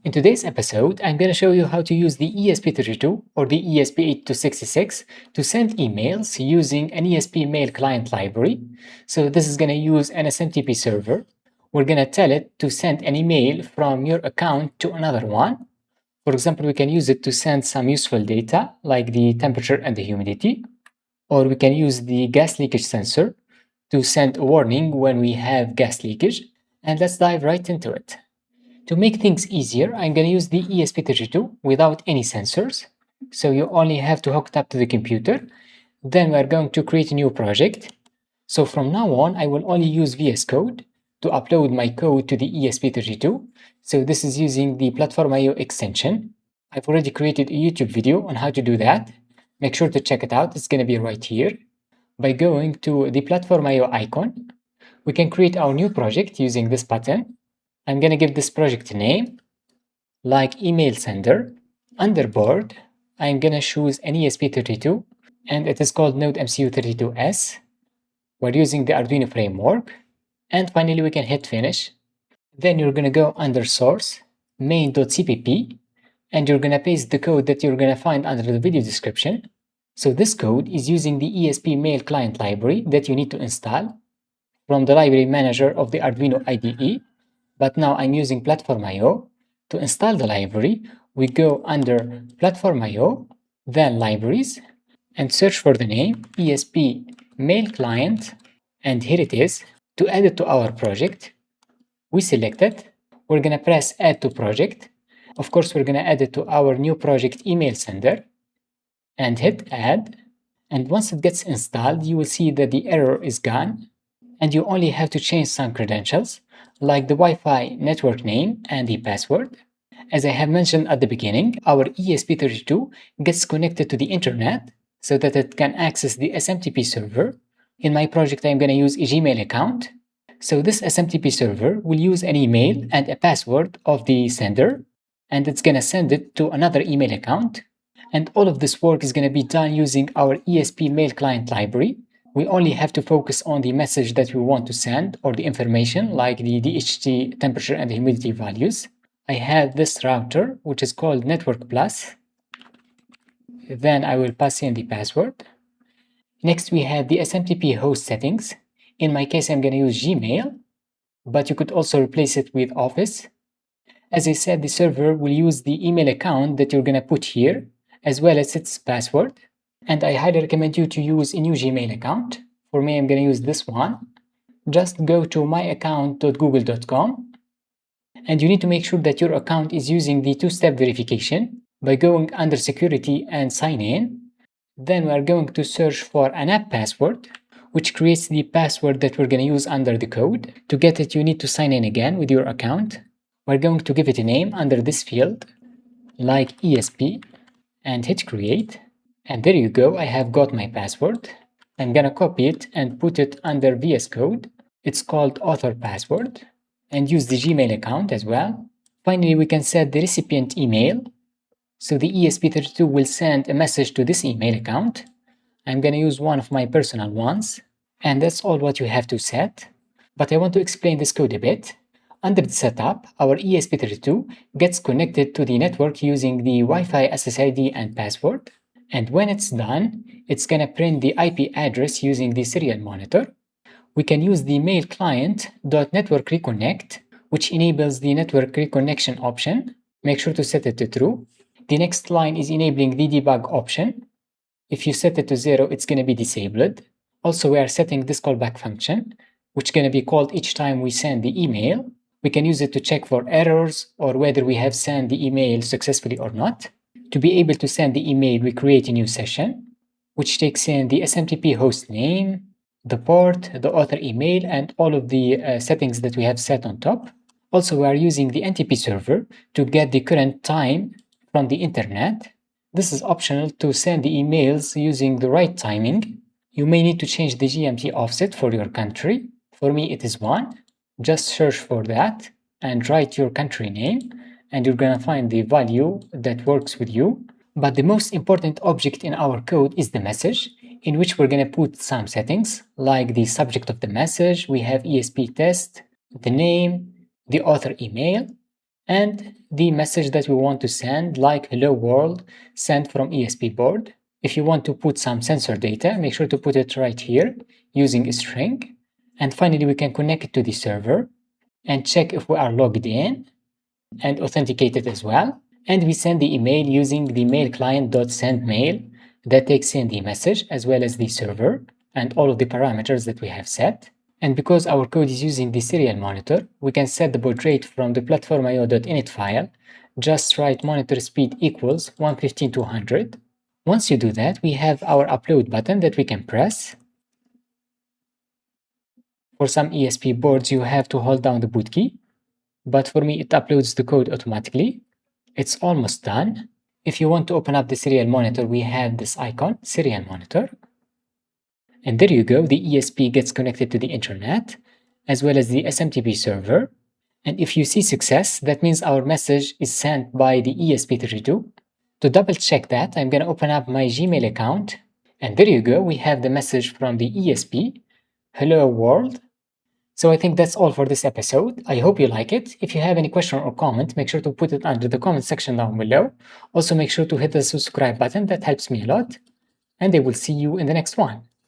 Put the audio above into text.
In today's episode, I'm going to show you how to use the ESP32 or the ESP8266 to send emails using an ESP MailClient library. So this is going to use an SMTP server. We're going to tell it to send an email from your account to another one. For example, we can use it to send some useful data like the temperature and the humidity, or we can use the gas leakage sensor to send a warning when we have gas leakage. And let's dive right into it. To make things easier, I'm going to use the ESP32 without any sensors. So you only have to hook it up to the computer. Then we're going to create a new project. So from now on, I will only use VS Code to upload my code to the ESP32. So this is using the PlatformIO extension. I've already created a YouTube video on how to do that. Make sure to check it out. It's going to be right here. By going to the PlatformIO icon, we can create our new project using this button. I'm going to give this project a name, like email sender. Under board, I'm going to choose an ESP32, and it is called Node MCU32S. We're using the Arduino framework. And finally, we can hit finish. Then you're going to go under source, main.cpp, and you're going to paste the code that you're going to find under the video description. So this code is using the ESP MailClient library that you need to install from the library manager of the Arduino IDE. But now I'm using PlatformIO. To install the library, we go under PlatformIO, then Libraries, and search for the name ESP MailClient, and here it is. To add it to our project, we select it. We're going to press Add to Project. Of course, we're going to add it to our new project email sender, and hit Add. And once it gets installed, you will see that the error is gone, and you only have to change some credentials, like the Wi-Fi network name and the password. As I have mentioned at the beginning, our ESP32 gets connected to the internet so that it can access the SMTP server. In my project, I'm going to use a Gmail account. So this SMTP server will use an email and a password of the sender, and it's going to send it to another email account. And all of this work is going to be done using our ESP MailClient library. We only have to focus on the message that we want to send or the information like the DHT temperature and the humidity values. I have this router which is called Network Plus. Then I will pass in the password. Next we have the SMTP host settings. In my case I'm going to use Gmail, but you could also replace it with Office. As I said, the server will use the email account that you're going to put here as well as its password. And I highly recommend you to use a new Gmail account. For me, I'm going to use this one. Just go to myaccount.google.com, and you need to make sure that your account is using the two-step verification by going under security and sign in. Then we are going to search for an app password, which creates the password that we're going to use under the code. To get it, you need to sign in again with your account. We're going to give it a name under this field, like ESP, and hit create. And there you go, I have got my password. I'm gonna copy it and put it under VS Code. It's called author password, and use the Gmail account as well. Finally, we can set the recipient email. So the ESP32 will send a message to this email account. I'm gonna use one of my personal ones. And that's all what you have to set. But I want to explain this code a bit. Under the setup, our ESP32 gets connected to the network using the Wi-Fi SSID and password. And when it's done, it's going to print the IP address using the serial monitor. We can use the MailClient.network reconnect, which enables the network reconnection option. Make sure to set it to true. The next line is enabling the debug option. If you set it to 0, it's going to be disabled. Also, we are setting this callback function, which is going to be called each time we send the email. We can use it to check for errors or whether we have sent the email successfully or not. To be able to send the email, we create a new session, which takes in the SMTP host name, the port, the author email, and all of the settings that we have set on top. Also, we are using the NTP server to get the current time from the internet. This is optional to send the emails using the right timing. You may need to change the GMT offset for your country. For me, it is 1. Just search for that and write your country name, and you're going to find the value that works with you. But the most important object in our code is the message, in which we're going to put some settings, like the subject of the message. We have ESP test, the name, the author email, and the message that we want to send, like hello world, sent from ESP board. If you want to put some sensor data, make sure to put it right here using a string. And finally, we can connect it to the server and check if we are logged in and authenticate it as well. And we send the email using the MailClient.sendMail that takes in the message as well as the server and all of the parameters that we have set. And because our code is using the serial monitor, we can set the baud rate from the PlatformIO.init file. Just write monitor speed equals 115/200. Once you do that, we have our upload button that we can press. For some ESP boards, you have to hold down the boot key, but for me, it uploads the code automatically. It's almost done. If you want to open up the serial monitor, we have this icon, serial monitor. And there you go, the ESP gets connected to the internet, as well as the SMTP server. And if you see success, that means our message is sent by the ESP32. To double check that, I'm going to open up my Gmail account. And there you go, we have the message from the ESP. Hello world. So I think that's all for this episode. I hope you like it. If you have any question or comment, make sure to put it under the comment section down below. Also make sure to hit the subscribe button, that helps me a lot. And I will see you in the next one.